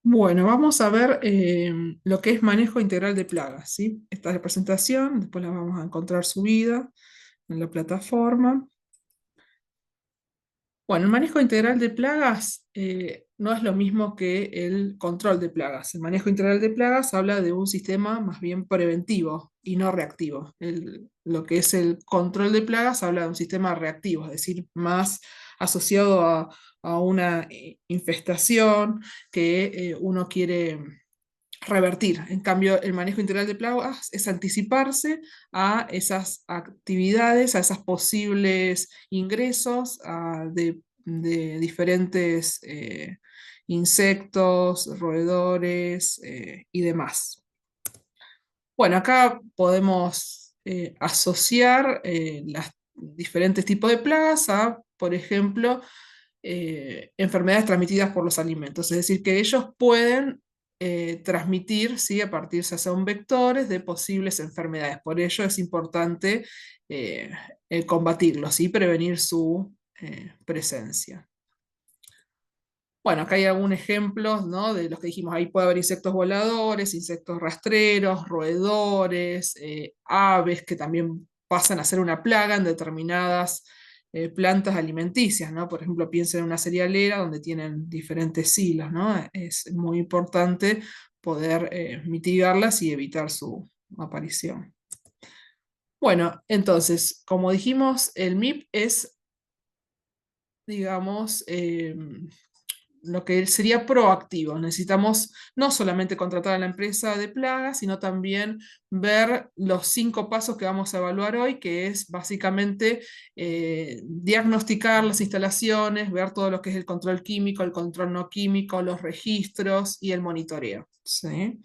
Bueno, vamos a ver lo que es manejo integral de plagas, ¿sí? Esta es la presentación, después la vamos a encontrar subida en la plataforma. Bueno, el manejo integral de plagas no es lo mismo que el control de plagas. El manejo integral de plagas habla de un sistema más bien preventivo y no reactivo. Lo que es el control de plagas habla de un sistema reactivo, es decir, más asociado a una infestación que uno quiere revertir. En cambio, el manejo integral de plagas es anticiparse a esas actividades, a esos posibles ingresos de diferentes insectos, roedores y demás. Bueno, acá podemos asociar los diferentes tipos de plagas a, por ejemplo, enfermedades transmitidas por los alimentos. Es decir, que ellos pueden transmitir, ¿sí? A partir, se son vectores de posibles enfermedades. Por ello es importante eh, combatirlos y prevenir su presencia. Bueno, acá hay algunos ejemplos, ¿no? De los que dijimos, ahí puede haber insectos voladores, insectos rastreros, roedores, aves que también pasan a ser una plaga en determinadas plantas alimenticias, ¿no? Por ejemplo, piensen en una cerealera donde tienen diferentes hilos, ¿no? Es muy importante poder mitigarlas y evitar su aparición. Bueno, entonces, como dijimos, el MIP es, digamos, lo que sería proactivo. Necesitamos no solamente contratar a la empresa de plagas, sino también ver los 5 pasos que vamos a evaluar hoy, que es básicamente diagnosticar las instalaciones, ver todo lo que es el control químico, el control no químico, los registros y el monitoreo. ¿Sí?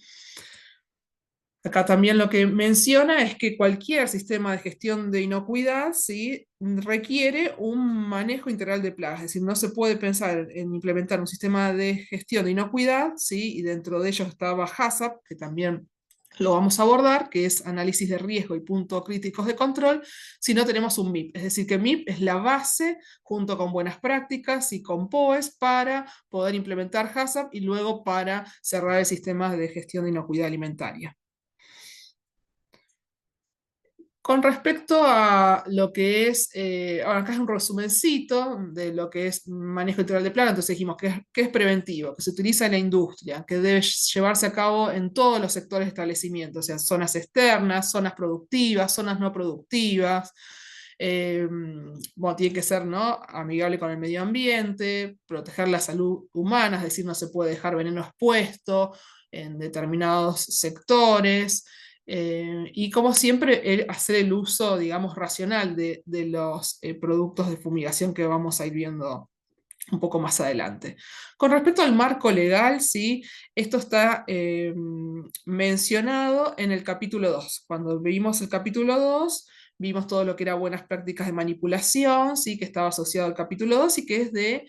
Acá también lo que menciona es que cualquier sistema de gestión de inocuidad, ¿sí? Requiere un manejo integral de plagas, es decir, no se puede pensar en implementar un sistema de gestión de inocuidad, ¿sí? Y dentro de ellos estaba HACCP, que también lo vamos a abordar, que es análisis de riesgo y puntos críticos de control, si no tenemos un MIP. Es decir, que MIP es la base, junto con buenas prácticas y con POES, para poder implementar HACCP y luego para cerrar el sistema de gestión de inocuidad alimentaria. Con respecto a lo que es, ahora acá es un resumencito de lo que es manejo integral de plaga, entonces dijimos que es preventivo, que se utiliza en la industria, que debe llevarse a cabo en todos los sectores de establecimiento, o sea, zonas externas, zonas productivas, zonas no productivas, bueno, tiene que ser, ¿no? Amigable con el medio ambiente, proteger la salud humana, es decir, no se puede dejar veneno expuesto en determinados sectores. Y como siempre, hacer el uso, digamos, racional de los productos de fumigación que vamos a ir viendo un poco más adelante. Con respecto al marco legal, sí, esto está mencionado en el capítulo 2. Cuando vimos el capítulo 2, vimos todo lo que era buenas prácticas de manipulación, sí, que estaba asociado al capítulo 2 y que es de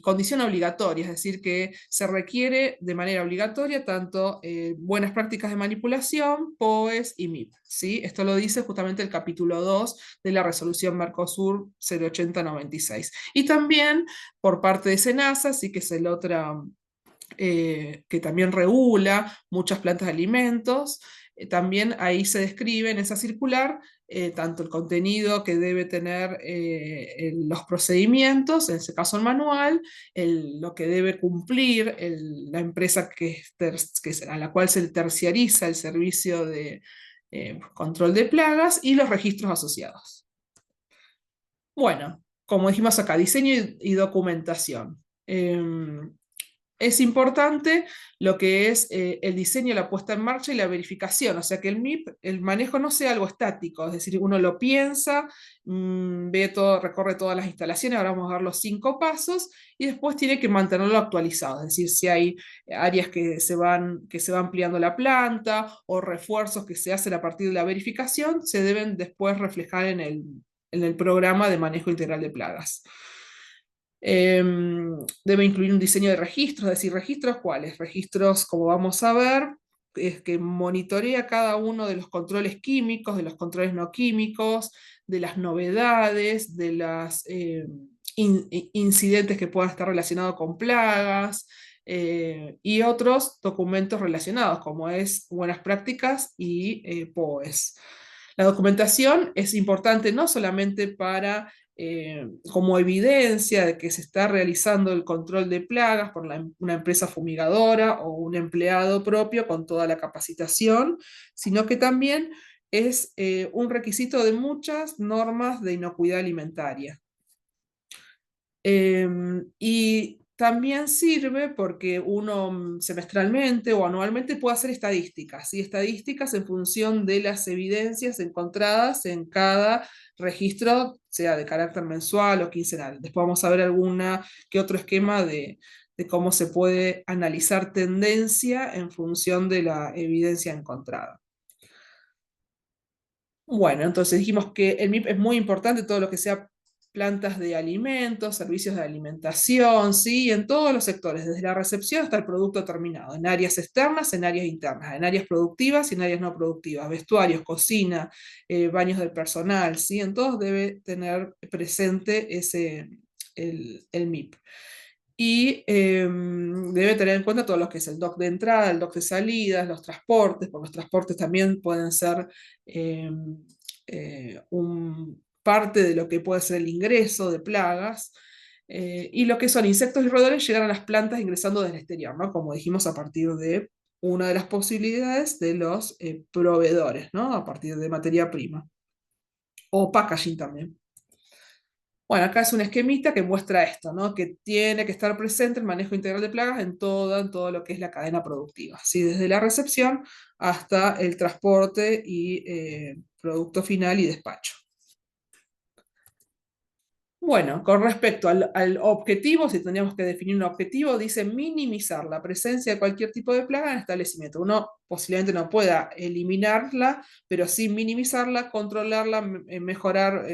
condición obligatoria, es decir, que se requiere de manera obligatoria tanto buenas prácticas de manipulación, POES y MIP. ¿Sí? Esto lo dice justamente el capítulo 2 de la resolución Mercosur 08096. Y también por parte de SENASA, sí que es el otro que también regula muchas plantas de alimentos. También ahí se describe en esa circular tanto el contenido que debe tener los procedimientos, en ese caso el manual, lo que debe cumplir la empresa a la cual se terciariza el servicio de control de plagas y los registros asociados. Bueno, como dijimos acá, diseño y documentación. Es importante lo que es el diseño, la puesta en marcha y la verificación, o sea que el MIP, el manejo no sea algo estático, es decir, uno lo piensa, ve todo, recorre todas las instalaciones, ahora vamos a dar los 5 pasos y después tiene que mantenerlo actualizado, es decir, si hay áreas que se va ampliando la planta o refuerzos que se hacen a partir de la verificación, se deben después reflejar en el programa de manejo integral de plagas. Debe incluir un diseño de registros, es decir, registros cuáles, registros, como vamos a ver, es que monitorea cada uno de los controles químicos, de los controles no químicos, de las novedades, de los incidentes que puedan estar relacionados con plagas, y otros documentos relacionados, como es buenas prácticas y POEs. La documentación es importante no solamente para como evidencia de que se está realizando el control de plagas por una empresa fumigadora o un empleado propio con toda la capacitación, sino que también es un requisito de muchas normas de inocuidad alimentaria. Y también sirve porque uno semestralmente o anualmente puede hacer estadísticas, ¿sí? Estadísticas en función de las evidencias encontradas en cada registro, sea de carácter mensual o quincenal. Después vamos a ver alguna que otro esquema de cómo se puede analizar tendencia en función de la evidencia encontrada. Bueno, entonces dijimos que el MIP es muy importante, todo lo que sea plantas de alimentos, servicios de alimentación, ¿sí? En todos los sectores, desde la recepción hasta el producto terminado, en áreas externas, en áreas internas, en áreas productivas y en áreas no productivas, vestuarios, cocina, baños del personal, ¿sí? En todos debe tener presente el MIP. Y debe tener en cuenta todo lo que es el dock de entrada, el dock de salidas, los transportes, porque los transportes también pueden ser parte de lo que puede ser el ingreso de plagas. Y lo que son insectos y roedores llegan a las plantas ingresando desde el exterior, ¿no? Como dijimos, a partir de una de las posibilidades de los proveedores, ¿no? A partir de materia prima. O packaging también. Bueno, acá es un esquemita que muestra esto, ¿no? Que tiene que estar presente el manejo integral de plagas en todo lo que es la cadena productiva, ¿sí? Desde la recepción hasta el transporte y producto final y despacho. Bueno, con respecto al objetivo, si tendríamos que definir un objetivo, dice minimizar la presencia de cualquier tipo de plaga en el establecimiento. Uno posiblemente no pueda eliminarla, pero sí minimizarla, controlarla, mejorar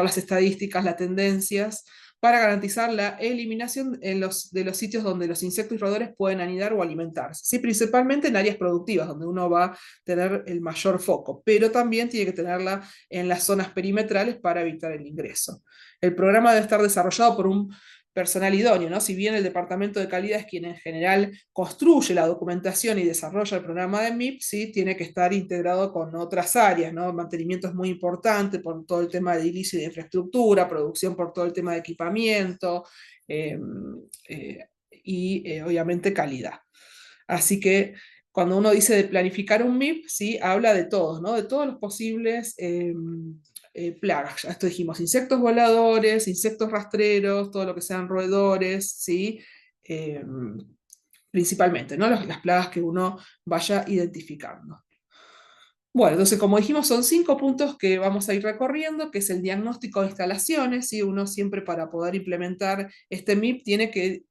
las estadísticas, las tendencias, para garantizar la eliminación de los sitios donde los insectos y roedores pueden anidar o alimentarse. ¿Sí? Principalmente en áreas productivas, donde uno va a tener el mayor foco, pero también tiene que tenerla en las zonas perimetrales para evitar el ingreso. El programa debe estar desarrollado por un personal idóneo, ¿no? Si bien el departamento de calidad es quien en general construye la documentación y desarrolla el programa de MIP, sí tiene que estar integrado con otras áreas, ¿no? Mantenimiento es muy importante por todo el tema de edilicio y de infraestructura, producción por todo el tema de equipamiento eh, obviamente calidad. Así que cuando uno dice de planificar un MIP, ¿sí? Habla de todos, ¿no? De todos los posibles plagas. Ya esto dijimos, insectos voladores, insectos rastreros, todo lo que sean roedores, ¿sí? Eh, principalmente, ¿no? Las plagas que uno vaya identificando. Bueno, entonces, como dijimos, son 5 puntos que vamos a ir recorriendo, que es el diagnóstico de instalaciones, ¿sí? Uno siempre para poder implementar este MIP tiene que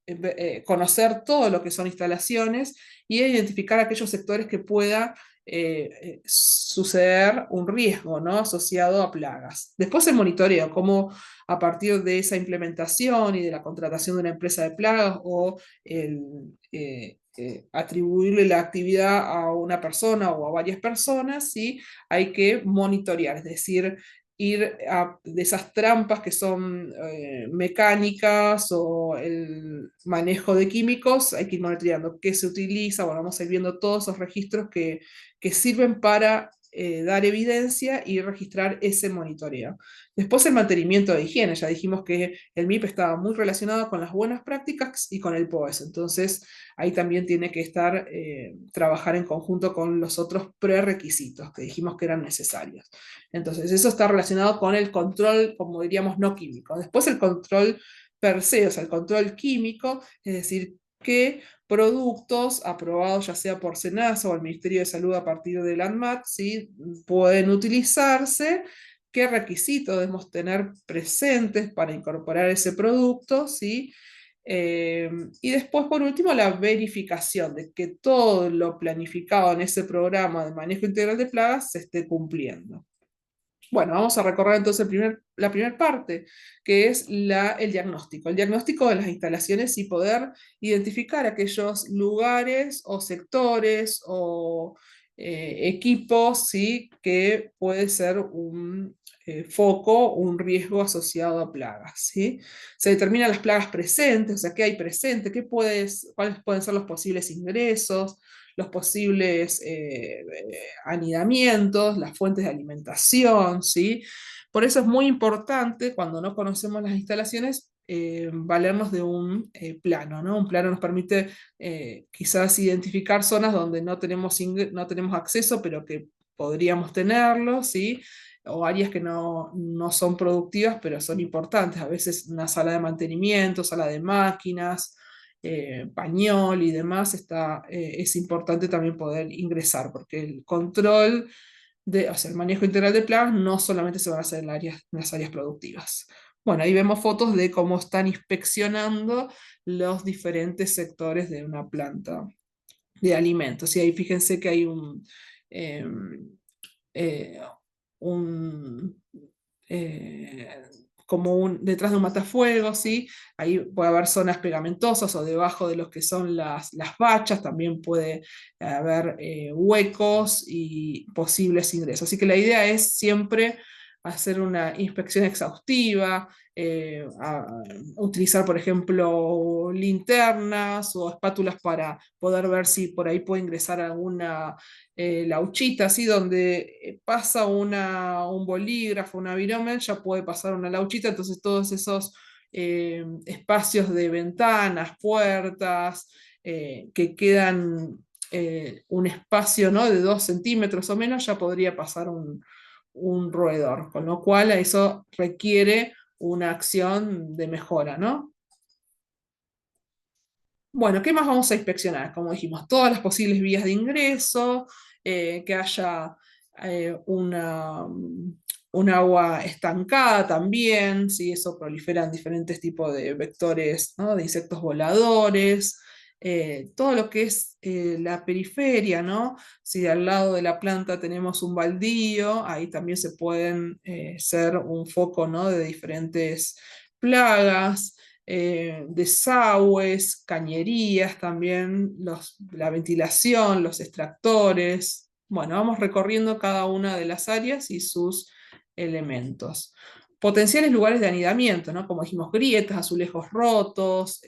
conocer todo lo que son instalaciones y identificar aquellos sectores que pueda suceder un riesgo, ¿no? Asociado a plagas. Después el monitoreo, cómo a partir de esa implementación y de la contratación de una empresa de plagas o atribuirle la actividad a una persona o a varias personas, ¿sí? Hay que monitorear, es decir, ir de esas trampas que son mecánicas o el manejo de químicos, hay que ir monitoreando qué se utiliza, bueno, vamos a ir viendo todos esos registros que sirven para dar evidencia y registrar ese monitoreo. Después el mantenimiento de higiene, ya dijimos que el MIP estaba muy relacionado con las buenas prácticas y con el POES, entonces ahí también tiene que estar, trabajar en conjunto con los otros prerequisitos que dijimos que eran necesarios. Entonces eso está relacionado con el control, como diríamos, no químico. Después el control per se, o sea, el control químico, es decir, qué productos aprobados ya sea por SENASA o el Ministerio de Salud a partir del ANMAT, ¿sí? Pueden utilizarse, qué requisitos debemos tener presentes para incorporar ese producto, ¿sí? Y después, por último, la verificación de que todo lo planificado en ese programa de manejo integral de plagas se esté cumpliendo. Bueno, vamos a recorrer entonces la primera parte, que es el diagnóstico. El diagnóstico de las instalaciones y poder identificar aquellos lugares o sectores o equipos, ¿sí? Que puede ser un foco, un riesgo asociado a plagas, ¿sí? Se determinan las plagas presentes, o sea, qué hay presente, cuáles pueden ser los posibles ingresos, los posibles anidamientos, las fuentes de alimentación, ¿sí? Por eso es muy importante, cuando no conocemos las instalaciones, valernos de un plano, ¿no? Un plano nos permite quizás identificar zonas donde no tenemos acceso, pero que podríamos tenerlo, ¿sí? O áreas que no son productivas, pero son importantes. A veces una sala de mantenimiento, sala de máquinas, pañol y demás, es importante también poder ingresar, porque el control o sea, el manejo integral de plagas no solamente se van a hacer en las áreas productivas. Bueno, ahí vemos fotos de cómo están inspeccionando los diferentes sectores de una planta de alimentos. Y ahí fíjense que hay eh, eh, un, eh, detrás de un matafuegos, ¿sí? Ahí puede haber zonas pegamentosas o debajo de los que son las bachas, también puede haber huecos y posibles ingresos. Así que la idea es siempre hacer una inspección exhaustiva, utilizar, por ejemplo, linternas o espátulas para poder ver si por ahí puede ingresar alguna lauchita, así donde pasa un bolígrafo, una virome, ya puede pasar una lauchita, entonces todos esos espacios de ventanas, puertas, que quedan un espacio, ¿no? De 2 centímetros o menos, ya podría pasar un roedor, con lo cual eso requiere una acción de mejora, ¿no? Bueno, ¿qué más vamos a inspeccionar? Como dijimos, todas las posibles vías de ingreso, que haya un agua estancada también, si eso proliferan diferentes tipos de vectores, ¿no? De insectos voladores, todo lo que es la periferia, ¿no? Si de al lado de la planta tenemos un baldío, ahí también se pueden ser un foco, ¿no? De diferentes plagas, desagües, cañerías también, la ventilación, los extractores. Bueno, vamos recorriendo cada una de las áreas y sus elementos. Potenciales lugares de anidamiento, ¿no? Como dijimos, grietas, azulejos rotos,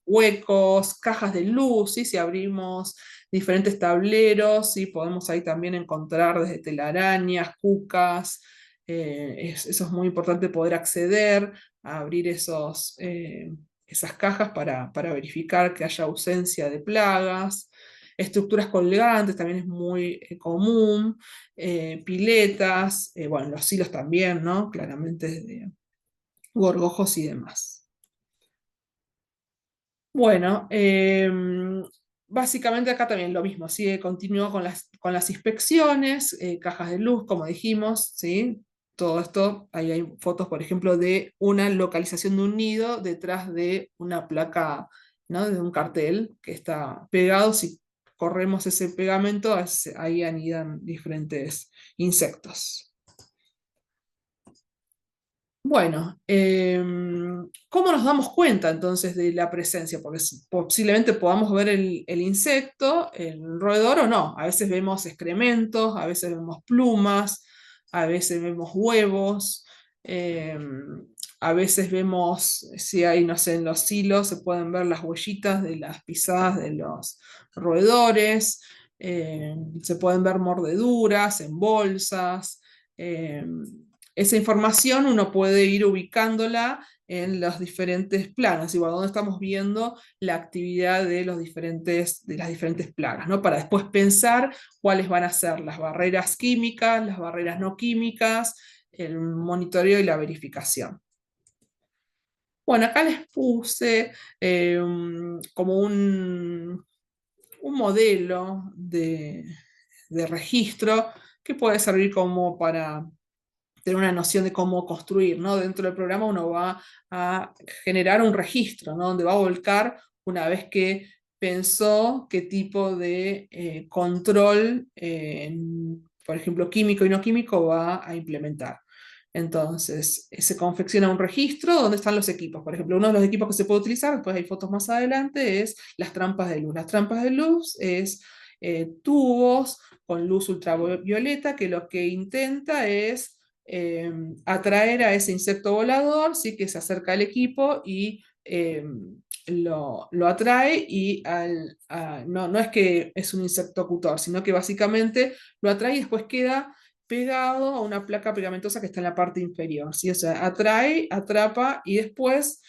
huecos, cajas de luz, ¿sí? Si abrimos diferentes tableros, ¿sí? Podemos ahí también encontrar desde telarañas, cucas, eso es muy importante poder acceder a abrir esas cajas para verificar que haya ausencia de plagas. Estructuras colgantes también es muy común. Piletas, bueno, los silos también, ¿no? Claramente de gorgojos y demás. Bueno, básicamente acá también lo mismo, sigue continúo con las inspecciones, cajas de luz, como dijimos, ¿sí? Todo esto, ahí hay fotos, por ejemplo, de una localización de un nido detrás de una placa, ¿no? De un cartel que está pegado. Si corremos ese pegamento, ahí anidan diferentes insectos. Bueno, ¿cómo nos damos cuenta entonces de la presencia? Porque posiblemente podamos ver el insecto, el roedor o no. A veces vemos excrementos, a veces vemos plumas, a veces vemos huevos, a veces vemos, si hay, no sé, en los hilos se pueden ver las huellitas de las pisadas de los roedores, se pueden ver mordeduras en bolsas. Esa información uno puede ir ubicándola en los diferentes planos, igual donde estamos viendo la actividad de las diferentes plagas, ¿no? Para después pensar cuáles van a ser las barreras químicas, las barreras no químicas, el monitoreo y la verificación. Bueno, acá les puse como un modelo de registro que puede servir como para tener una noción de cómo construir, ¿no? Dentro del programa uno va a generar un registro, ¿no? Donde va a volcar una vez que pensó qué tipo de control, por ejemplo, químico y no químico, va a implementar. Entonces, se confecciona un registro donde están los equipos. Por ejemplo, uno de los equipos que se puede utilizar, después hay fotos más adelante, es las trampas de luz. Las trampas de luz es tubos con luz ultravioleta que lo que intenta es atraer a ese insecto volador, sí que se acerca al equipo y lo atrae y no es que es un insecto ocultor, sino que básicamente lo atrae y después queda pegado a una placa pegamentosa que está en la parte inferior, ¿sí? O sea, atrae, atrapa y después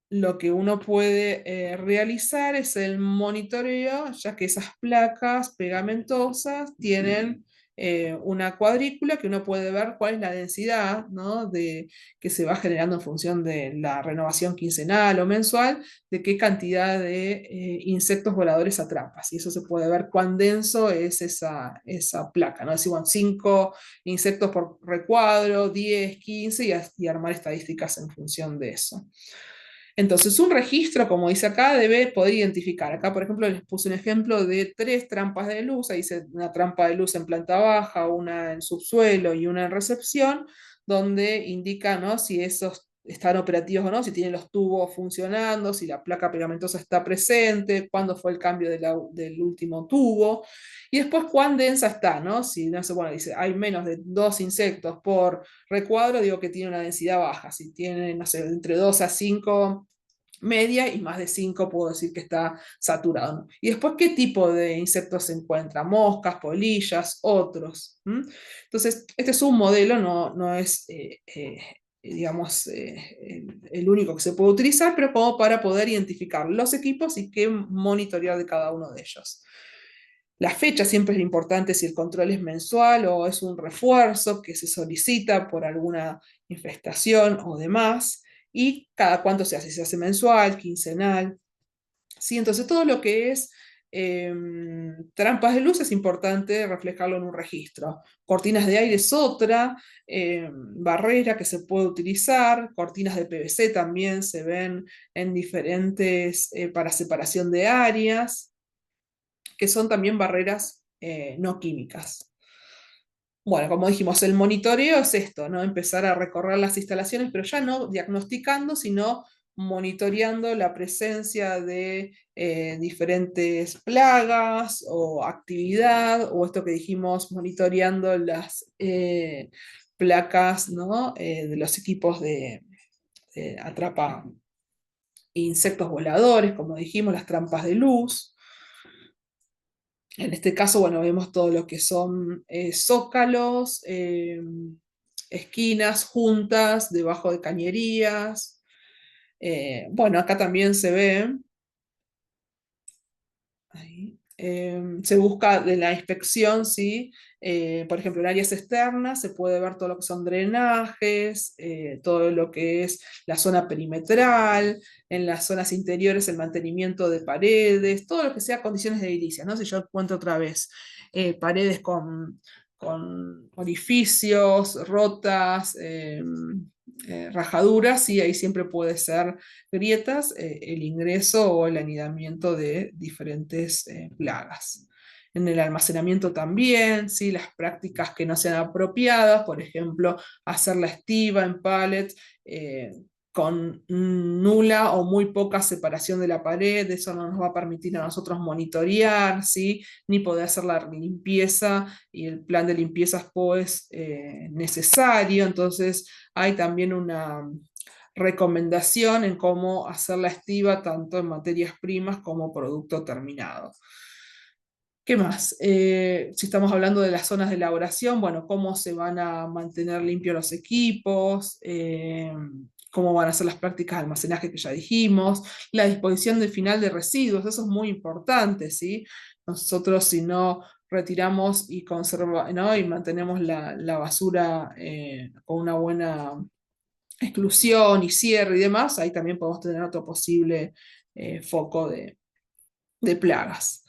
lo que uno puede realizar es el monitoreo, ya que esas placas pegamentosas tienen una cuadrícula que uno puede ver cuál es la densidad, ¿no? Que se va generando en función de la renovación quincenal o mensual, de qué cantidad de insectos voladores atrapas. Y eso se puede ver cuán denso es esa placa, ¿no? Es decir, bueno, 5 insectos por recuadro, 10, 15, y armar estadísticas en función de eso. Entonces, un registro, como dice acá, debe poder identificar. Acá, por ejemplo, les puse un ejemplo de 3 trampas de luz. Ahí dice una trampa de luz en planta baja, una en subsuelo y una en recepción, donde indica, ¿no?, si esos están operativos o no, si tienen los tubos funcionando, si la placa pegamentosa está presente, cuándo fue el cambio del último tubo, y después cuán densa está, ¿no? Si, no sé, bueno, dice, hay menos de 2 insectos por recuadro, digo que tiene una densidad baja. Si tiene, no sé, entre 2 a 5 media y más de 5 puedo decir que está saturado, ¿no? Y después, ¿qué tipo de insectos se encuentra? Moscas, polillas, otros. Entonces, este es un modelo, no es, digamos, el único que se puede utilizar, pero como para poder identificar los equipos y qué monitorear de cada uno de ellos. La fecha siempre es importante si el control es mensual o es un refuerzo que se solicita por alguna infestación o demás, y cada cuánto se hace, si se hace mensual, quincenal. ¿Sí? Entonces todo lo que es trampas de luz es importante reflejarlo en un registro. Cortinas de aire es otra barrera que se puede utilizar. Cortinas de PVC también se ven en diferentes para separación de áreas, que son también barreras no químicas. Bueno, como dijimos, el monitoreo es esto, ¿no? Empezar a recorrer las instalaciones, pero ya no diagnosticando, sino monitoreando la presencia de diferentes plagas o actividad, o esto que dijimos, monitoreando las placas, ¿no? De los equipos de atrapa insectos voladores, como dijimos, las trampas de luz. En este caso, bueno, vemos todo lo que son zócalos, esquinas juntas, debajo de cañerías. Bueno, acá también se ve, ahí, se busca de la inspección, ¿sí? Por ejemplo, en áreas externas se puede ver todo lo que son drenajes, todo lo que es la zona perimetral, en las zonas interiores el mantenimiento de paredes, todo lo que sea condiciones de edilicia, ¿no? Si yo encuentro otra vez paredes con orificios, rotas, rajaduras, y ahí siempre puede ser grietas, el ingreso o el anidamiento de diferentes plagas. En el almacenamiento también, ¿sí? Las prácticas que no sean apropiadas, por ejemplo, hacer la estiva en pallets con nula o muy poca separación de la pared, eso no nos va a permitir a nosotros monitorear, ¿sí? Ni poder hacer la limpieza y el plan de limpieza pues necesario. Entonces hay también una recomendación en cómo hacer la estiva tanto en materias primas como producto terminado. ¿Qué más? Si estamos hablando de las zonas de elaboración, bueno, cómo se van a mantener limpios los equipos, cómo van a ser las prácticas de almacenaje que ya dijimos, la disposición de final de residuos, eso es muy importante, ¿sí? Nosotros si no retiramos y ¿no? y mantenemos la basura con una buena exclusión y cierre y demás, ahí también podemos tener otro posible foco de plagas.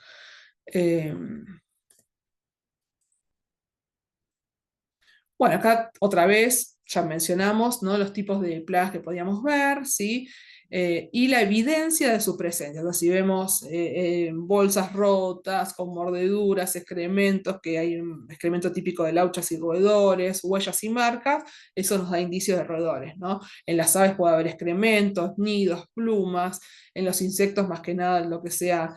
Eh, bueno, acá otra vez ya mencionamos, ¿no? Los tipos de plagas que podíamos ver, ¿sí? Y la evidencia de su presencia. O sea, si vemos bolsas rotas, con mordeduras, excrementos, que hay un excremento típico de lauchas y roedores, huellas y marcas, eso nos da indicios de roedores, ¿no? En las aves puede haber excrementos, nidos, plumas, en los insectos más que nada lo que sea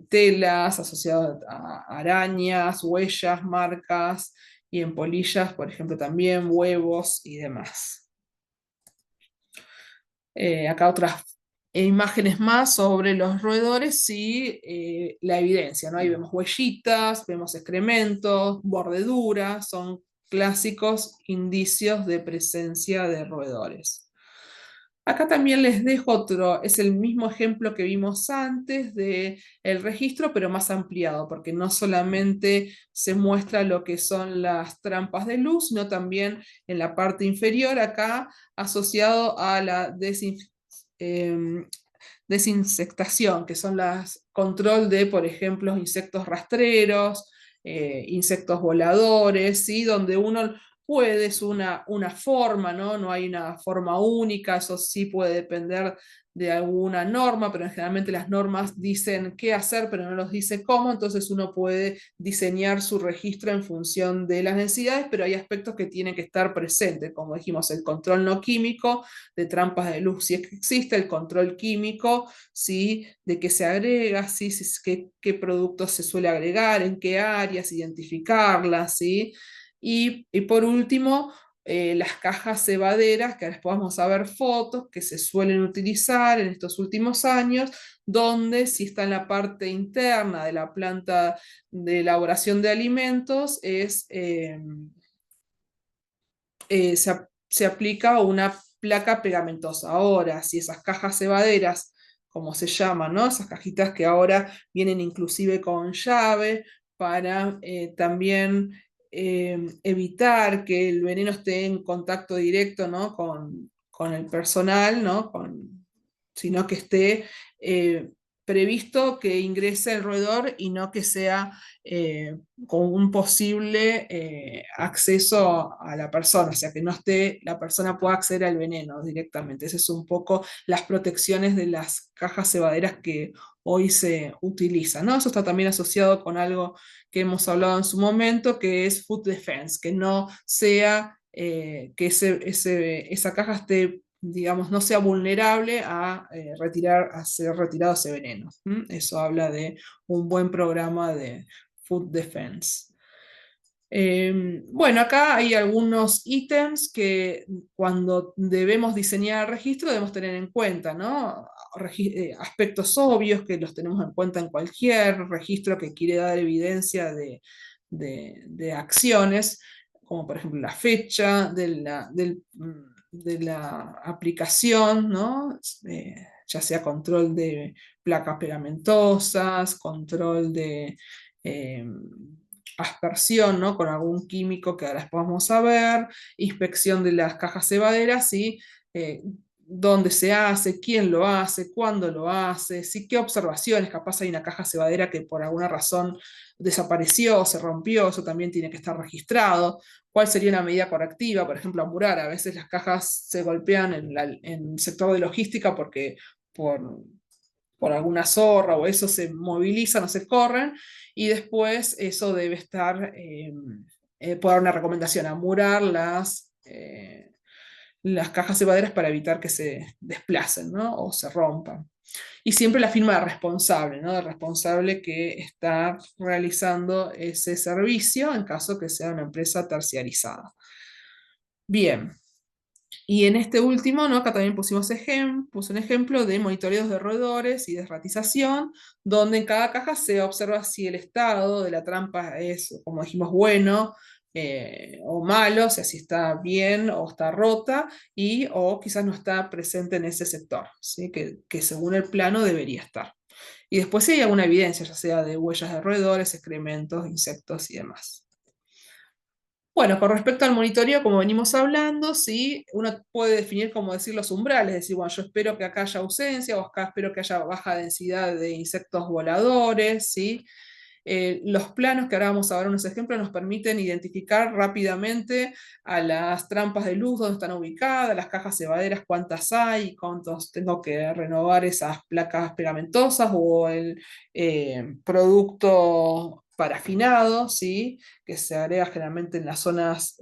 telas asociadas a arañas, huellas, marcas, y en polillas, por ejemplo, también huevos y demás. Acá otras imágenes más sobre los roedores y la evidencia, ¿no? Ahí vemos huellitas, vemos excrementos, mordeduras, son clásicos indicios de presencia de roedores. Acá también les dejo otro, es el mismo ejemplo que vimos antes del registro, pero más ampliado, porque no solamente se muestra lo que son las trampas de luz, sino también en la parte inferior, acá asociado a la desinsectación, que son las control de, por ejemplo, insectos rastreros, insectos voladores, ¿sí? Donde uno puede, es una forma, ¿no? No hay una forma única, eso sí puede depender de alguna norma, pero generalmente las normas dicen qué hacer, pero no los dice cómo, entonces uno puede diseñar su registro en función de las necesidades, pero hay aspectos que tienen que estar presentes, como dijimos, el control no químico de trampas de luz, si es que existe el control químico, ¿sí? De qué se agrega, ¿sí? Qué productos se suele agregar, en qué áreas, identificarlas, ¿sí? Y por último, las cajas cebaderas, que ahora vamos a ver fotos que se suelen utilizar en estos últimos años, donde si está en la parte interna de la planta de elaboración de alimentos, se aplica una placa pegamentosa. Ahora, si esas cajas cebaderas, como se llaman, ¿no? Esas cajitas que ahora vienen inclusive con llave para también evitar que el veneno esté en contacto directo, ¿no? con el personal, ¿no? Sino que esté previsto que ingrese el roedor y no que sea con un posible acceso a la persona, o sea, que no esté, la persona pueda acceder al veneno directamente. Esas son un poco las protecciones de las cajas cebaderas que hoy se utilizan, ¿no? Eso está también asociado con algo que hemos hablado en su momento, que es food defense, que no sea, que esa caja esté, digamos, no sea vulnerable a ser retirado ese veneno. Eso habla de un buen programa de food defense. Bueno, acá hay algunos ítems que cuando debemos diseñar el registro debemos tener en cuenta, ¿no? Aspectos obvios que los tenemos en cuenta en cualquier registro que quiere dar evidencia de acciones, como por ejemplo la fecha de la aplicación, ¿no? Ya sea control de placas pegamentosas, control de aspersión, ¿no? Con algún químico que ahora después vamos a ver, inspección de las cajas cebaderas y dónde se hace, quién lo hace, cuándo lo hace, ¿sí? Qué observaciones, capaz hay una caja cebadera que por alguna razón desapareció, se rompió, eso también tiene que estar registrado. ¿Cuál sería una medida correctiva? Por ejemplo, apurar, a veces las cajas se golpean en el sector de logística porque por alguna zorra o eso se movilizan o se corren, y después eso debe estar, puede dar una recomendación, amurar las cajas cebaderas para evitar que se desplacen, ¿no? O se rompan. Y siempre la firma del responsable, ¿no? Del responsable que está realizando ese servicio en caso que sea una empresa terciarizada. Bien, y en este último, ¿no? Acá también puse un ejemplo de monitoreos de roedores y de ratización, donde en cada caja se observa si el estado de la trampa es, como dijimos, bueno o malo, o sea, si está bien o está rota, o quizás no está presente en ese sector, ¿sí? Que según el plano debería estar. Y después si hay alguna evidencia, ya sea de huellas de roedores, excrementos, insectos y demás. Bueno, con respecto al monitoreo, como venimos hablando, ¿sí? Uno puede definir, como decir, los umbrales, es decir, bueno, yo espero que acá haya ausencia, o acá espero que haya baja densidad de insectos voladores, ¿sí? Los planos, que ahora vamos a ver unos ejemplos, nos permiten identificar rápidamente a las trampas de luz, dónde están ubicadas, las cajas cebaderas, cuántas hay, cuántos tengo que renovar esas placas pegamentosas o el producto parafinado, ¿sí? Que se agrega generalmente en las zonas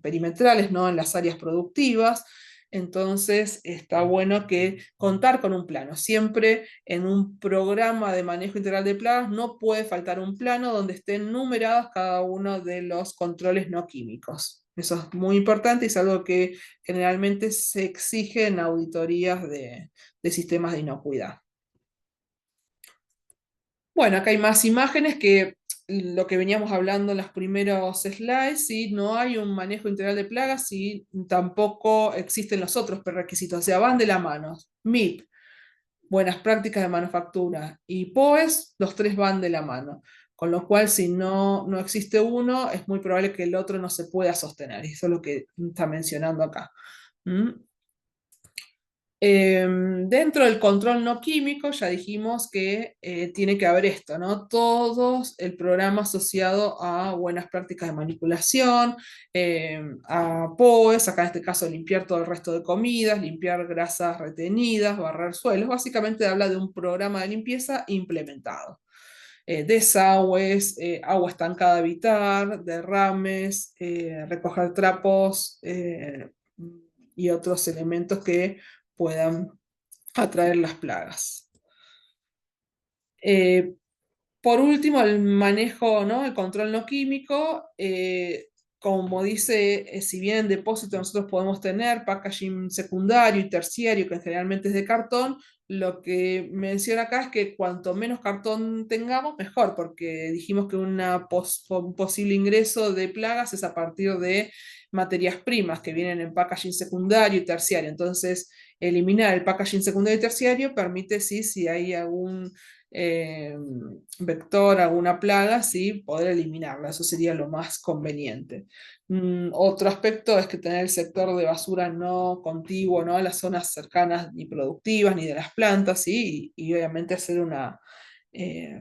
perimetrales, no en las áreas productivas. Entonces está bueno que contar con un plano. Siempre en un programa de manejo integral de plagas no puede faltar un plano donde estén numerados cada uno de los controles no químicos. Eso es muy importante y es algo que generalmente se exige en auditorías de sistemas de inocuidad. Bueno, acá hay más imágenes que lo que veníamos hablando en los primeros slides, ¿sí? No hay un manejo integral de plagas y tampoco existen los otros prerequisitos, o sea, van de la mano. MIP, buenas prácticas de manufactura, y POES, los tres van de la mano. Con lo cual, si no existe uno, es muy probable que el otro no se pueda sostener. Y eso es lo que está mencionando acá. ¿Mm? Dentro del control no químico ya dijimos que tiene que haber esto, ¿no? Todos el programa asociado a buenas prácticas de manipulación, a POES, acá en este caso limpiar todo el resto de comidas, limpiar grasas retenidas, barrer suelos, básicamente habla de un programa de limpieza implementado. Desagües, agua estancada a evitar, derrames, recoger trapos y otros elementos que puedan atraer las plagas. Por último, el manejo, ¿no? El control no químico, como dice, si bien en depósito nosotros podemos tener packaging secundario y terciario, que generalmente es de cartón, lo que menciona acá es que cuanto menos cartón tengamos, mejor, porque dijimos que un posible ingreso de plagas es a partir de materias primas que vienen en packaging secundario y terciario. Entonces, eliminar el packaging secundario y terciario permite, sí, si hay algún eh, vector, alguna plaga, ¿sí? Poder eliminarla, eso sería lo más conveniente. Otro aspecto es que tener el sector de basura no contiguo, ¿no? A las zonas cercanas ni productivas ni de las plantas, ¿sí? Y obviamente hacer un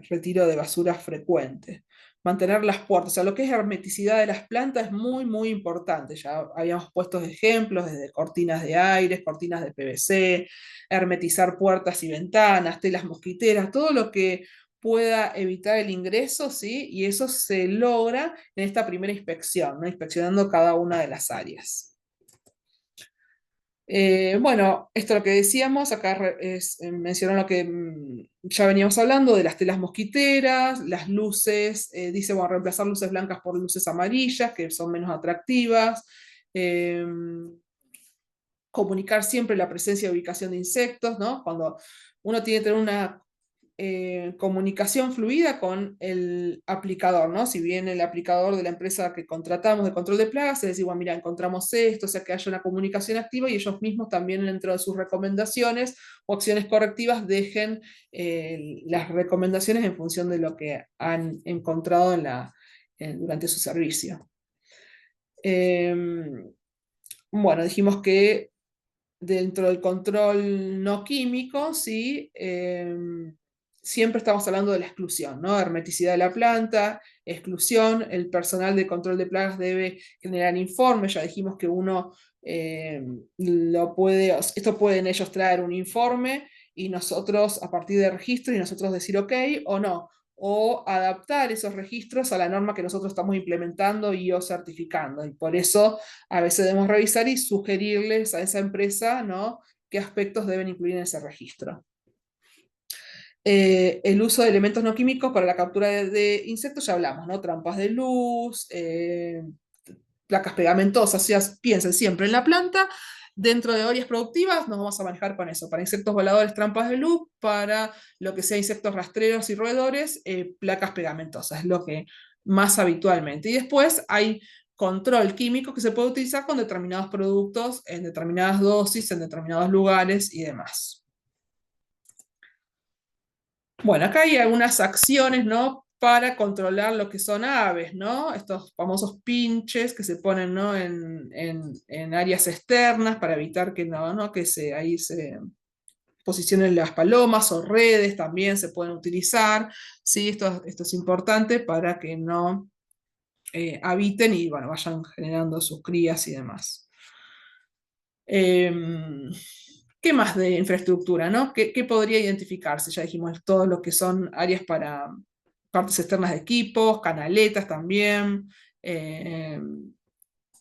retiro de basura frecuente. Mantener las puertas, o sea, lo que es hermeticidad de las plantas es muy, muy importante. Ya habíamos puesto ejemplos desde cortinas de aire, cortinas de PVC, hermetizar puertas y ventanas, telas mosquiteras, todo lo que pueda evitar el ingreso, ¿sí? Y eso se logra en esta primera inspección, ¿no? Inspeccionando cada una de las áreas. Bueno, esto es lo que decíamos, acá mencionó lo que ya veníamos hablando de las telas mosquiteras, las luces, dice, bueno, reemplazar luces blancas por luces amarillas, que son menos atractivas, eh, comunicar siempre la presencia y ubicación de insectos, ¿no? Cuando uno tiene que tener una comunicación fluida con el aplicador, ¿no? Si bien el aplicador de la empresa que contratamos de control de plagas, es decir, bueno, mira, encontramos esto, o sea, que haya una comunicación activa y ellos mismos también dentro de sus recomendaciones o acciones correctivas dejen las recomendaciones en función de lo que han encontrado durante su servicio. Bueno, dijimos que dentro del control no químico, ¿sí? Siempre estamos hablando de la exclusión, ¿no? Hermeticidad de la planta, exclusión, el personal de control de plagas debe generar informes, ya dijimos que uno lo puede, esto pueden ellos traer un informe y nosotros a partir de registro y nosotros decir ok o no, o adaptar esos registros a la norma que nosotros estamos implementando y o certificando. Y por eso a veces debemos revisar y sugerirles a esa empresa, ¿no? Qué aspectos deben incluir en ese registro. El uso de elementos no químicos para la captura de insectos, ya hablamos, ¿no? Trampas de luz, placas pegamentosas, o sea, piensen siempre en la planta. Dentro de áreas productivas nos vamos a manejar con eso, para insectos voladores, trampas de luz, para lo que sea insectos rastreros y roedores, placas pegamentosas, es lo que más habitualmente. Y después hay control químico que se puede utilizar con determinados productos, en determinadas dosis, en determinados lugares y demás. Bueno, acá hay algunas acciones, ¿no? Para controlar lo que son aves, ¿no? Estos famosos pinches que se ponen, ¿no? En áreas externas para evitar que, no, ¿no? Que ahí se posicionen las palomas o redes también se pueden utilizar, ¿sí? Esto es importante para que no habiten y bueno, vayan generando sus crías y demás. ¿Qué más de infraestructura, no? ¿Qué podría identificarse? Ya dijimos todo lo que son áreas para partes externas de equipos, canaletas también, eh,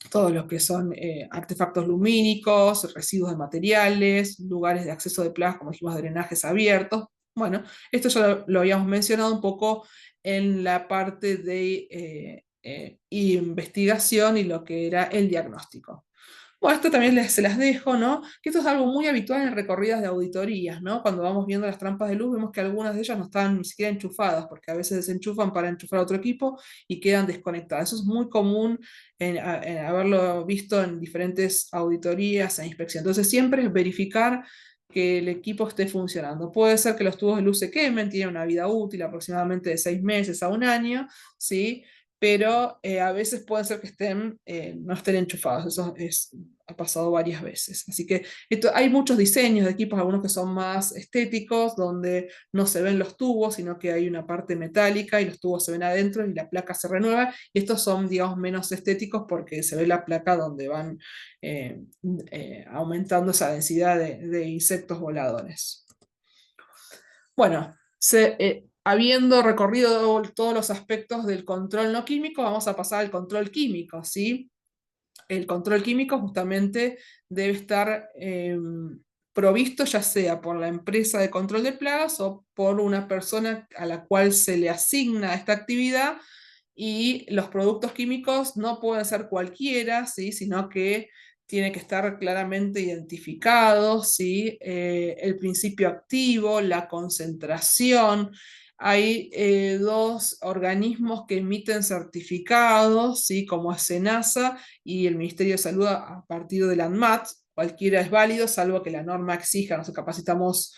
todo lo que son artefactos lumínicos, residuos de materiales, lugares de acceso de plagas, como dijimos, drenajes abiertos. Bueno, esto ya lo habíamos mencionado un poco en la parte de investigación y lo que era el diagnóstico. Bueno, esto también se las dejo, ¿no? Que esto es algo muy habitual en recorridas de auditorías, ¿no? Cuando vamos viendo las trampas de luz, vemos que algunas de ellas no están ni siquiera enchufadas, porque a veces desenchufan para enchufar a otro equipo y quedan desconectadas. Eso es muy común en haberlo visto en diferentes auditorías e inspecciones. Entonces, siempre es verificar que el equipo esté funcionando. Puede ser que los tubos de luz se quemen, tienen una vida útil aproximadamente de 6 meses a un año, ¿sí? Pero a veces puede ser que no estén enchufados. Ha pasado varias veces. Así que hay muchos diseños de equipos, algunos que son más estéticos, donde no se ven los tubos, sino que hay una parte metálica y los tubos se ven adentro y la placa se renueva. Y estos son, digamos, menos estéticos porque se ve la placa donde van eh, aumentando esa densidad de insectos voladores. Bueno, habiendo recorrido todos los aspectos del control no químico, vamos a pasar al control químico, ¿sí? El control químico justamente debe estar provisto ya sea por la empresa de control de plagas o por una persona a la cual se le asigna esta actividad, y los productos químicos no pueden ser cualquiera, ¿sí? Sino que tiene que estar claramente identificado, ¿sí? El principio activo, la concentración. Hay dos organismos que emiten certificados, ¿sí? Como es SENASA y el Ministerio de Salud a partir del ANMAT. Cualquiera es válido, salvo que la norma exija, nos capacitamos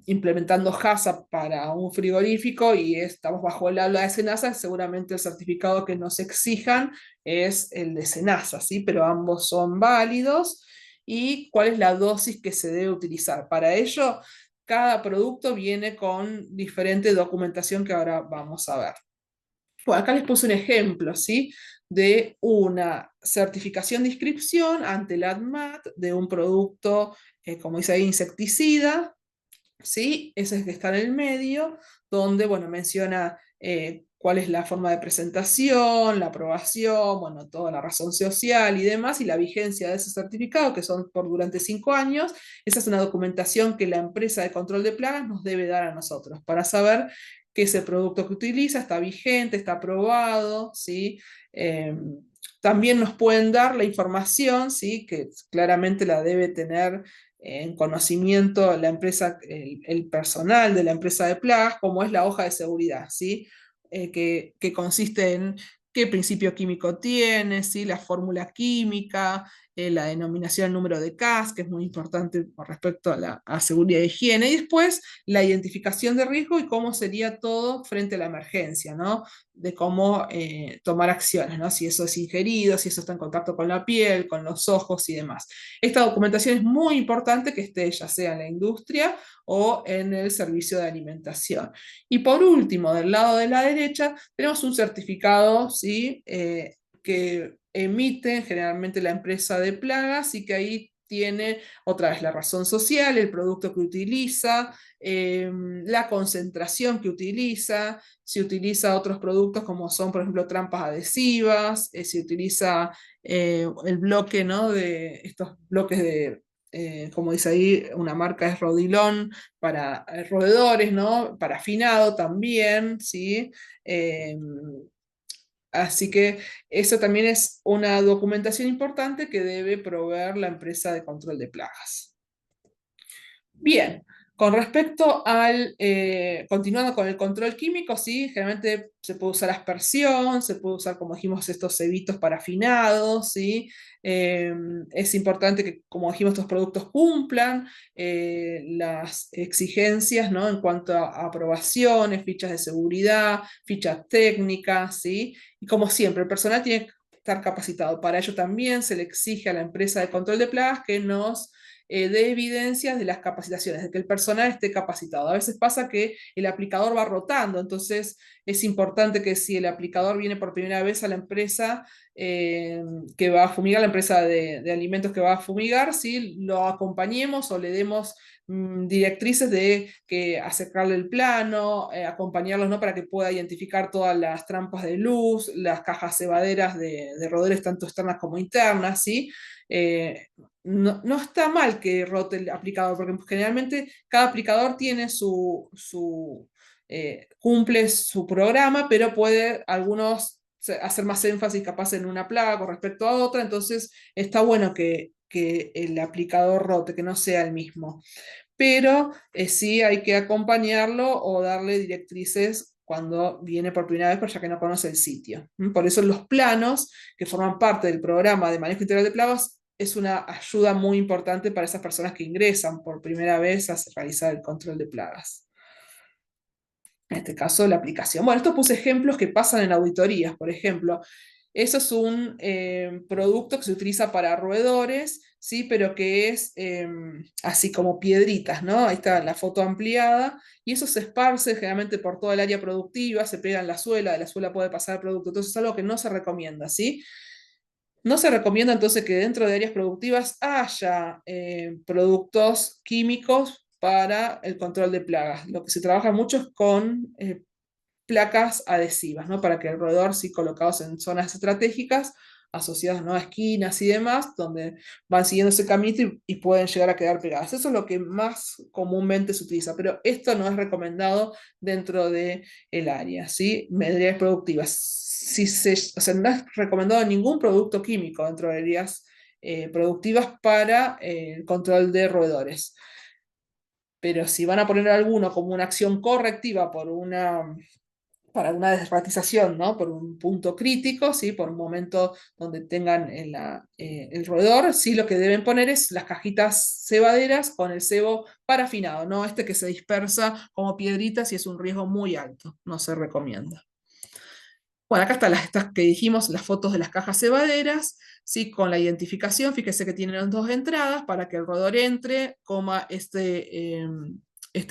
implementando HACCP para un frigorífico y estamos bajo el habla de SENASA, seguramente el certificado que nos exijan es el de SENASA, ¿sí? Pero ambos son válidos. ¿Y cuál es la dosis que se debe utilizar? Para ello, cada producto viene con diferente documentación que ahora vamos a ver. Bueno, acá les puse un ejemplo, ¿sí? De una certificación de inscripción ante la ADMAT de un producto, como dice ahí, insecticida, ¿sí? Ese es el que está en el medio, donde, bueno, menciona cuál es la forma de presentación, la aprobación, bueno, toda la razón social y demás, y la vigencia de ese certificado, que son por durante 5 años. Esa es una documentación que la empresa de control de plagas nos debe dar a nosotros para saber que ese producto que utiliza está vigente, está aprobado, ¿sí? También nos pueden dar la información, ¿sí? Que claramente la debe tener en conocimiento la empresa, el personal de la empresa de plagas, como es la hoja de seguridad, ¿sí? Que consiste en qué principio químico tiene, ¿sí? La fórmula química, la denominación, el número de CAS, que es muy importante con respecto a seguridad e higiene, y después la identificación de riesgo y cómo sería todo frente a la emergencia, ¿no? De cómo tomar acciones, ¿no? Si eso es ingerido, si eso está en contacto con la piel, con los ojos y demás. Esta documentación es muy importante que esté ya sea en la industria o en el servicio de alimentación. Y por último, del lado de la derecha, tenemos un certificado, ¿sí? Que emite generalmente la empresa de plagas y que ahí tiene otra vez la razón social, el producto que utiliza, la concentración que utiliza, si utiliza otros productos como son, por ejemplo, trampas adhesivas, si utiliza el bloque, ¿no? De estos bloques de, como dice ahí, una marca es Rodilon para roedores, ¿no? Para afinado también, ¿sí? Así que eso también es una documentación importante que debe proveer la empresa de control de plagas. Bien, con respecto continuando con el control químico, sí, generalmente se puede usar aspersión, se puede usar, como dijimos, estos cebitos parafinados, sí. Es importante que, como dijimos, estos productos cumplan las exigencias, ¿no? En cuanto a aprobaciones, fichas de seguridad, fichas técnicas, sí. Y como siempre, el personal tiene que estar capacitado. Para ello también se le exige a la empresa de control de plagas que nos dé evidencias de las capacitaciones, de que el personal esté capacitado. A veces pasa que el aplicador va rotando, entonces es importante que si el aplicador viene por primera vez a la empresa que va a fumigar, la empresa de alimentos que va a fumigar, ¿sí? Lo acompañemos o le demos directrices de que acercarle el plano, acompañarlos, ¿no? Para que pueda identificar todas las trampas de luz, las cajas cebaderas de roedores tanto externas como internas, ¿sí? No está mal que rote el aplicador, porque generalmente cada aplicador tiene cumple su programa, pero puede algunos hacer más énfasis capaz en una plaga con respecto a otra, entonces está bueno que el aplicador rote, que no sea el mismo. Pero sí hay que acompañarlo o darle directrices cuando viene por primera vez, ya que no conoce el sitio. Por eso los planos, que forman parte del programa de manejo integral de plagas, es una ayuda muy importante para esas personas que ingresan por primera vez a realizar el control de plagas. En este caso, la aplicación. Bueno, esto puse ejemplos que pasan en auditorías, por ejemplo. Eso es un producto que se utiliza para roedores, ¿sí? Pero que es así como piedritas, ¿no? Ahí está la foto ampliada, y eso se esparce generalmente por toda el área productiva, se pega en la suela, de la suela puede pasar el producto, entonces es algo que no se recomienda, ¿sí? No se recomienda entonces que dentro de áreas productivas haya productos químicos para el control de plagas. Lo que se trabaja mucho es con placas adhesivas, ¿no? Para que el roedor, sí, colocados en zonas estratégicas, asociadas, ¿no? A esquinas y demás, donde van siguiendo ese caminito y pueden llegar a quedar pegadas. Eso es lo que más comúnmente se utiliza, pero esto no es recomendado dentro del área, ¿sí? Áreas productivas. O sea, no es recomendado ningún producto químico dentro de áreas productivas para el control de roedores. Pero si van a poner alguno como una acción correctiva para una desratización, ¿no? Por un punto crítico, ¿sí? Por un momento donde tengan el roedor, sí, lo que deben poner es las cajitas cebaderas con el cebo parafinado, ¿no? Este que se dispersa como piedritas y es un riesgo muy alto, no se recomienda. Bueno, acá están estas que dijimos, las fotos de las cajas cebaderas, ¿sí? Con la identificación, fíjese que tienen dos entradas para que el roedor entre, coma este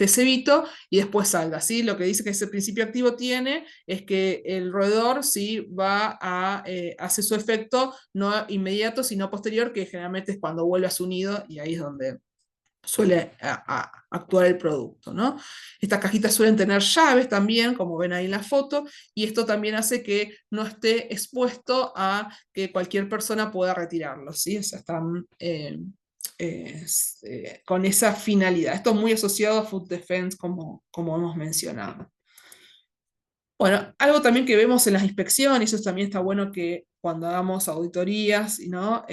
cebito y después salga, ¿sí? Lo que dice que ese principio activo tiene es que el roedor, ¿sí? Hace su efecto no inmediato, sino posterior, que generalmente es cuando vuelve a su nido y ahí es donde suele actuar el producto, ¿no? Estas cajitas suelen tener llaves también, como ven ahí en la foto, y esto también hace que no esté expuesto a que cualquier persona pueda retirarlo, ¿sí? O sea, están con esa finalidad. Esto es muy asociado a Food Defense, como hemos mencionado. Bueno, algo también que vemos en las inspecciones, eso también está bueno que cuando hagamos auditorías, ¿no?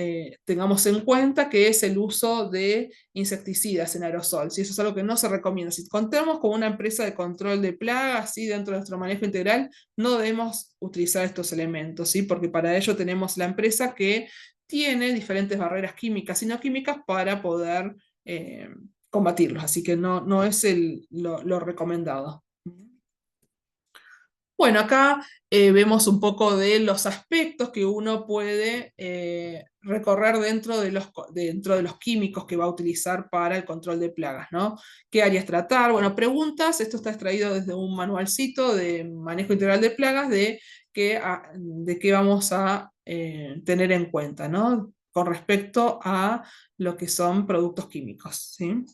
Tengamos en cuenta que es el uso de insecticidas en aerosol, ¿sí? Eso es algo que no se recomienda. Si contamos con una empresa de control de plagas, ¿sí? Dentro de nuestro manejo integral, no debemos utilizar estos elementos, ¿sí? Porque para ello tenemos la empresa que tiene diferentes barreras químicas y no químicas para poder combatirlos, así que no es lo recomendado. Bueno, acá vemos un poco de los aspectos que uno puede recorrer dentro de los químicos que va a utilizar para el control de plagas, ¿no? ¿Qué áreas tratar? Bueno, preguntas, esto está extraído desde un manualcito de manejo integral de plagas de qué vamos a tener en cuenta, ¿no? Con respecto a lo que son productos químicos, ¿sí?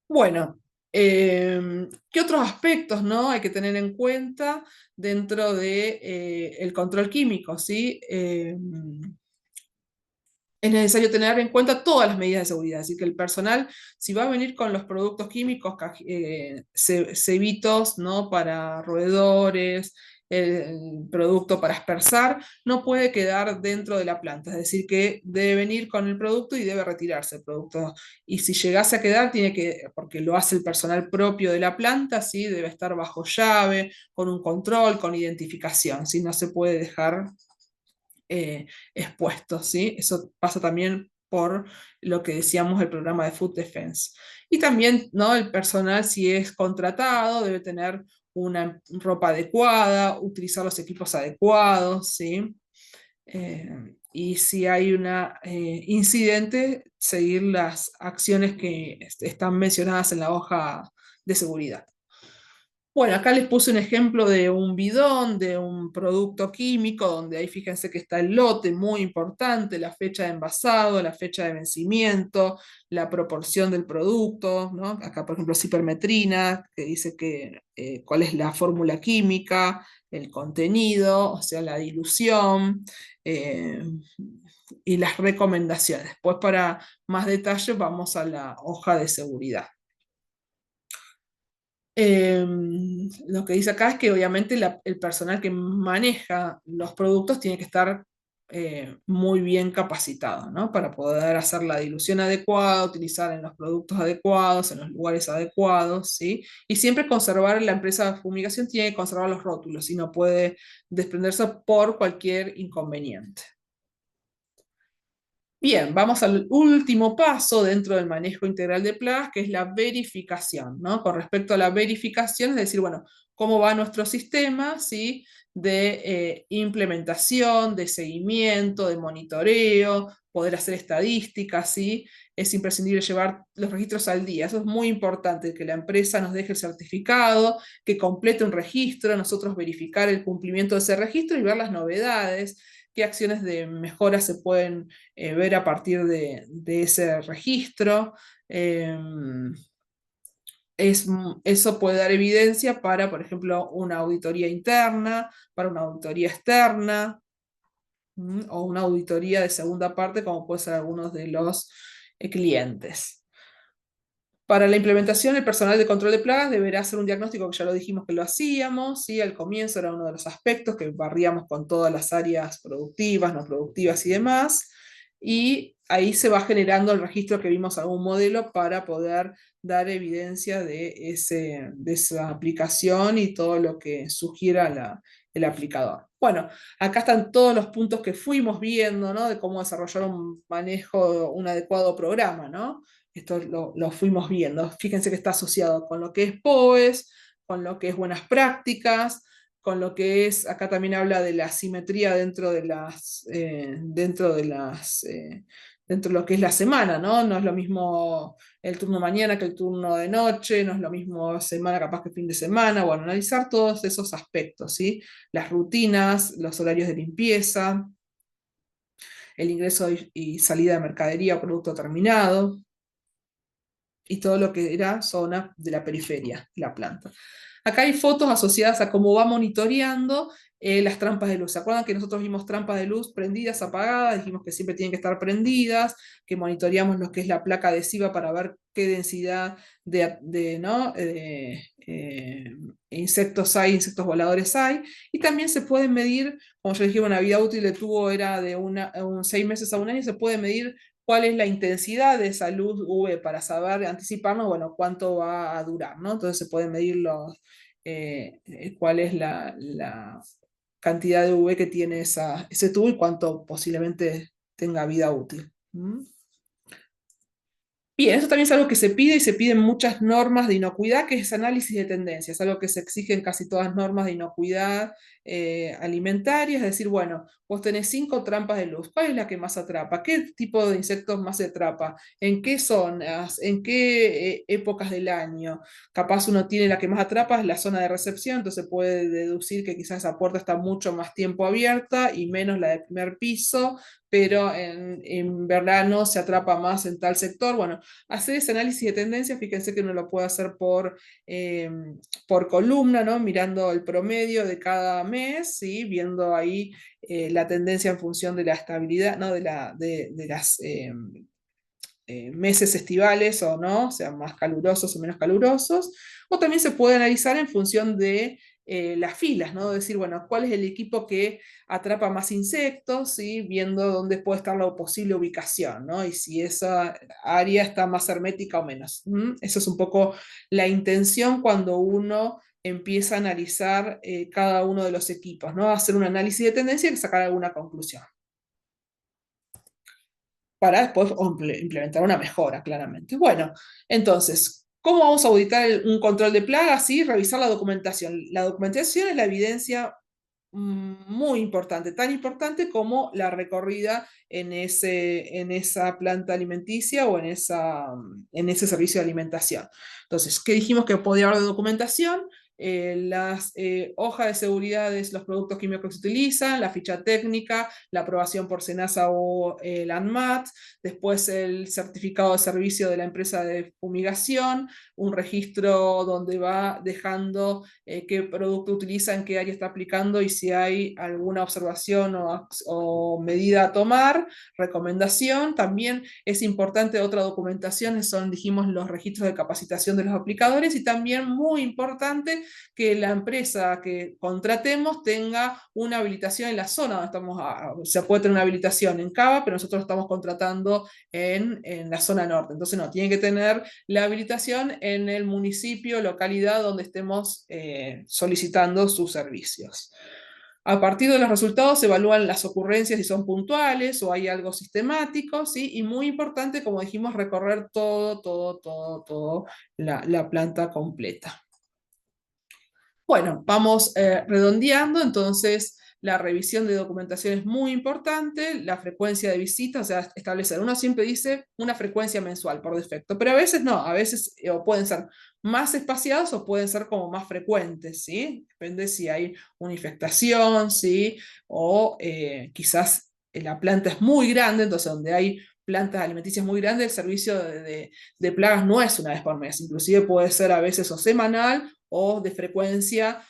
Bueno, ¿qué otros aspectos, no, hay que tener en cuenta dentro de, el control químico, ¿sí? Es necesario tener en cuenta todas las medidas de seguridad, así que el personal, si va a venir con los productos químicos, cebitos, ¿no? Para roedores, el producto para aspersar, no puede quedar dentro de la planta, es decir, que debe venir con el producto y debe retirarse el producto. Y si llegase a quedar, tiene que, porque lo hace el personal propio de la planta, ¿sí? Debe estar bajo llave, con un control, con identificación, ¿sí? No se puede dejar expuestos, ¿sí? Eso pasa también por lo que decíamos el programa de Food Defense. Y también, ¿no? El personal, si es contratado, debe tener una ropa adecuada, utilizar los equipos adecuados, ¿sí? y si hay un incidente, seguir las acciones que están mencionadas en la hoja de seguridad. Bueno, acá les puse un ejemplo de un bidón, de un producto químico, donde ahí fíjense que está el lote, muy importante, la fecha de envasado, la fecha de vencimiento, la proporción del producto, ¿no? Acá, por ejemplo, cipermetrina, que dice que, cuál es la fórmula química, el contenido, o sea, la dilución, eh, y las recomendaciones. Después, para más detalle, vamos a la hoja de seguridad. Lo que dice acá es que obviamente el personal que maneja los productos tiene que estar muy bien capacitado, ¿no? Para poder hacer la dilución adecuada, utilizar en los productos adecuados, en los lugares adecuados, ¿sí? Y siempre conservar, la empresa de fumigación tiene que conservar los rótulos y no puede desprenderse por cualquier inconveniente. Bien, vamos al último paso dentro del manejo integral de plagas, que es la verificación, ¿no? Con respecto a la verificación, es decir, bueno, cómo va nuestro sistema, ¿sí? De implementación, de seguimiento, de monitoreo, poder hacer estadísticas, ¿sí? Es imprescindible llevar los registros al día. Eso es muy importante, que la empresa nos deje el certificado, que complete un registro, nosotros verificar el cumplimiento de ese registro y ver las novedades, qué acciones de mejora se pueden ver a partir de ese registro. Eh, eso puede dar evidencia para, por ejemplo, una auditoría interna, para una auditoría externa, o una auditoría de segunda parte, como puede ser algunos de los clientes. Para la implementación, el personal de control de plagas deberá hacer un diagnóstico, que ya lo dijimos que lo hacíamos, ¿sí? Al comienzo era uno de los aspectos que barríamos con todas las áreas productivas, no productivas y demás, y ahí se va generando el registro que vimos en algún modelo para poder dar evidencia de esa aplicación y todo lo que sugiera el aplicador. Bueno, acá están todos los puntos que fuimos viendo, ¿no? De cómo desarrollar un manejo, un adecuado programa, ¿no? Esto lo fuimos viendo. Fíjense que está asociado con lo que es POES, con lo que es buenas prácticas, con lo que es, acá también habla de la simetría dentro de lo que es la semana, ¿no? No es lo mismo el turno mañana que el turno de noche, no es lo mismo semana capaz que fin de semana. Bueno, analizar todos esos aspectos, ¿sí? Las rutinas, los horarios de limpieza, el ingreso y salida de mercadería o producto terminado, y todo lo que era zona de la periferia de la planta. Acá hay fotos asociadas a cómo va monitoreando las trampas de luz. ¿Se acuerdan que nosotros vimos trampas de luz prendidas, apagadas? Dijimos que siempre tienen que estar prendidas, que monitoreamos lo que es la placa adhesiva para ver qué densidad ¿no? Insectos hay, insectos voladores hay, y también se puede medir, como yo dije, una vida útil de tubo era de 6 meses a un año, se puede medir cuál es la intensidad de esa luz UV para saber anticiparnos, bueno, cuánto va a durar, ¿no? Entonces se puede medir cuál es la cantidad de UV que tiene ese tubo y cuánto posiblemente tenga vida útil. ¿Mm? Bien, eso también es algo que se pide y se piden muchas normas de inocuidad, que es análisis de tendencias, algo que se exige en casi todas las normas de inocuidad alimentaria, es decir, bueno, vos tenés 5 trampas de luz, ¿cuál es la que más atrapa? ¿Qué tipo de insectos más se atrapa? ¿En qué zonas? ¿En qué épocas del año? Capaz uno tiene la que más atrapa, es la zona de recepción, entonces puede deducir que quizás esa puerta está mucho más tiempo abierta y menos la del primer piso, pero en verano se atrapa más en tal sector. Bueno, hacer ese análisis de tendencia, fíjense que uno lo puede hacer por columna, ¿no? Mirando el promedio de cada mes, ¿sí? Viendo ahí la tendencia en función de la estabilidad, ¿no? De las meses estivales o no, sean más calurosos o menos calurosos, o también se puede analizar en función de las filas, ¿no? Decir, bueno, cuál es el equipo que atrapa más insectos, ¿sí? Viendo dónde puede estar la posible ubicación, ¿no? Y si esa área está más hermética o menos. Eso es un poco la intención cuando uno empieza a analizar cada uno de los equipos, ¿no? Hacer un análisis de tendencia y sacar alguna conclusión para después implementar una mejora, claramente. Bueno, entonces, ¿cómo vamos a auditar un control de plagas? Sí, revisar la documentación. La documentación es la evidencia muy importante, tan importante como la recorrida en esa planta alimenticia o en ese servicio de alimentación. Entonces, ¿qué dijimos que podía haber de documentación? Las hojas de seguridad de los productos químicos que se utilizan, la ficha técnica, la aprobación por SENASA o el ANMAT, después el certificado de servicio de la empresa de fumigación, un registro donde va dejando qué producto utiliza, en qué área está aplicando y si hay alguna observación o medida a tomar, recomendación. También es importante otra documentación, son, dijimos, los registros de capacitación de los aplicadores y también muy importante que la empresa que contratemos tenga una habilitación en la zona donde estamos, se puede tener una habilitación en Cava, pero nosotros estamos contratando en la zona norte. Entonces, no, tiene que tener la habilitación en el municipio, localidad donde estemos solicitando sus servicios. A partir de los resultados se evalúan las ocurrencias si son puntuales o hay algo sistemático, ¿sí? Y muy importante, como dijimos, recorrer todo la planta completa. Bueno, vamos redondeando, entonces la revisión de documentación es muy importante, la frecuencia de visitas, o sea, establecer. Uno siempre dice una frecuencia mensual por defecto, pero a veces no, a veces o pueden ser más espaciados o pueden ser como más frecuentes, ¿sí? Depende si hay una infectación, ¿sí? O quizás la planta es muy grande, entonces donde hay plantas alimenticias muy grandes, el servicio de plagas no es una vez por mes, inclusive puede ser a veces o semanal o de frecuencia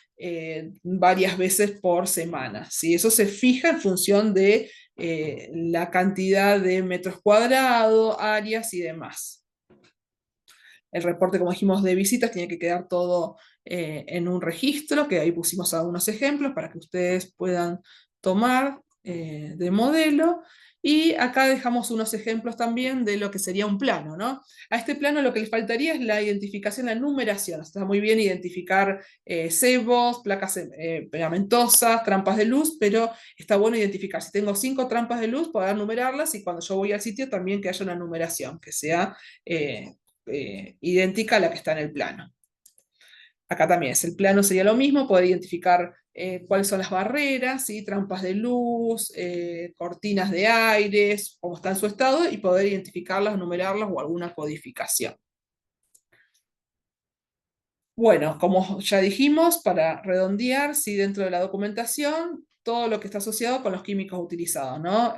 varias veces por semana. ¿Sí? Eso se fija en función de la cantidad de metros cuadrados, áreas y demás. El reporte, como dijimos, de visitas tiene que quedar todo en un registro, que ahí pusimos algunos ejemplos para que ustedes puedan tomar de modelo. Y acá dejamos unos ejemplos también de lo que sería un plano, ¿no? A este plano lo que le faltaría es la identificación, la numeración. Está muy bien identificar cebos, placas pegamentosas, trampas de luz, pero está bueno identificar. Si tengo 5 trampas de luz, poder numerarlas y cuando yo voy al sitio también que haya una numeración, que sea idéntica a la que está en el plano. Acá también es el plano, sería lo mismo, poder identificar cuáles son las barreras, ¿sí? Trampas de luz, cortinas de aires, cómo está en su estado, y poder identificarlas, numerarlas o alguna codificación. Bueno, como ya dijimos, para redondear, sí, dentro de la documentación, todo lo que está asociado con los químicos utilizados, ¿no?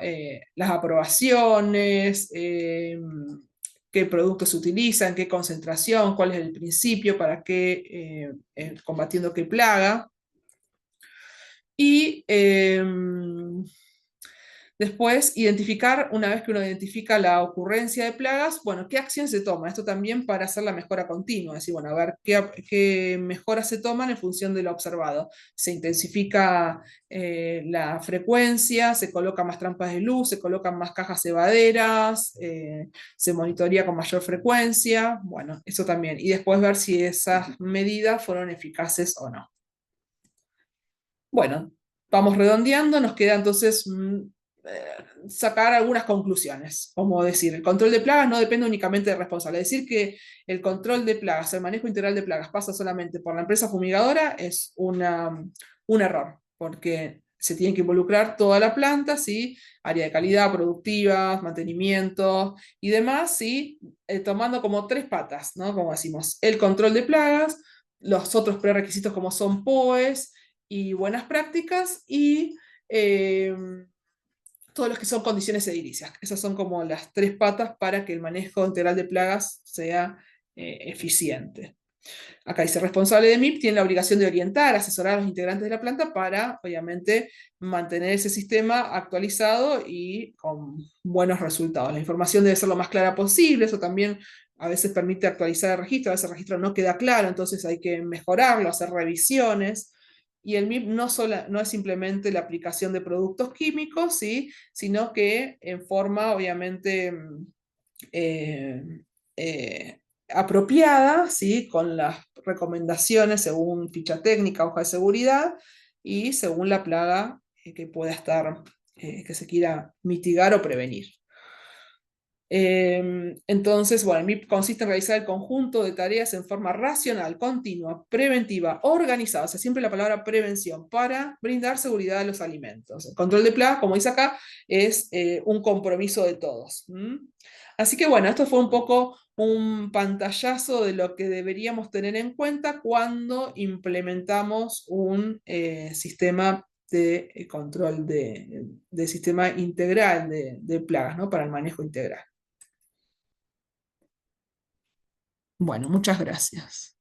Las aprobaciones, qué productos se utilizan, qué concentración, cuál es el principio, para qué, combatiendo qué plaga. Y después, identificar, una vez que uno identifica la ocurrencia de plagas, bueno, ¿qué acción se toma? Esto también para hacer la mejora continua, es decir, bueno, a ver qué mejoras se toman en función de lo observado. Se intensifica la frecuencia, se colocan más trampas de luz, se colocan más cajas cebaderas, se monitorea con mayor frecuencia, bueno, eso también. Y después ver si esas medidas fueron eficaces o no. Bueno, vamos redondeando, nos queda entonces sacar algunas conclusiones, como decir, el control de plagas no depende únicamente del responsable. Decir que el control de plagas, el manejo integral de plagas pasa solamente por la empresa fumigadora es un error, porque se tiene que involucrar toda la planta, ¿sí? Área de calidad, productiva, mantenimiento y demás, ¿sí? Tomando como 3 patas, ¿no? Como decimos, el control de plagas, los otros prerequisitos como son POEs y buenas prácticas y todos los que son condiciones edilicias. Esas son como las 3 patas para que el manejo integral de plagas sea eficiente. Acá dice, responsable de MIP tiene la obligación de orientar, asesorar a los integrantes de la planta para, obviamente, mantener ese sistema actualizado y con buenos resultados. La información debe ser lo más clara posible, eso también a veces permite actualizar el registro, a veces el registro no queda claro, entonces hay que mejorarlo, hacer revisiones. Y el MIP no es simplemente la aplicación de productos químicos, ¿sí? Sino que en forma, obviamente, eh, apropiada, ¿sí? Con las recomendaciones según ficha técnica, hoja de seguridad y según la plaga que pueda estar, que se quiera mitigar o prevenir. Entonces, bueno, el MIP consiste en realizar el conjunto de tareas en forma racional, continua, preventiva, organizada, o sea, siempre la palabra prevención, para brindar seguridad a los alimentos. El control de plagas, como dice acá, es un compromiso de todos. Así que bueno, esto fue un poco un pantallazo de lo que deberíamos tener en cuenta cuando implementamos un sistema de control de sistema integral de plagas, ¿no? Para el manejo integral. Bueno, muchas gracias.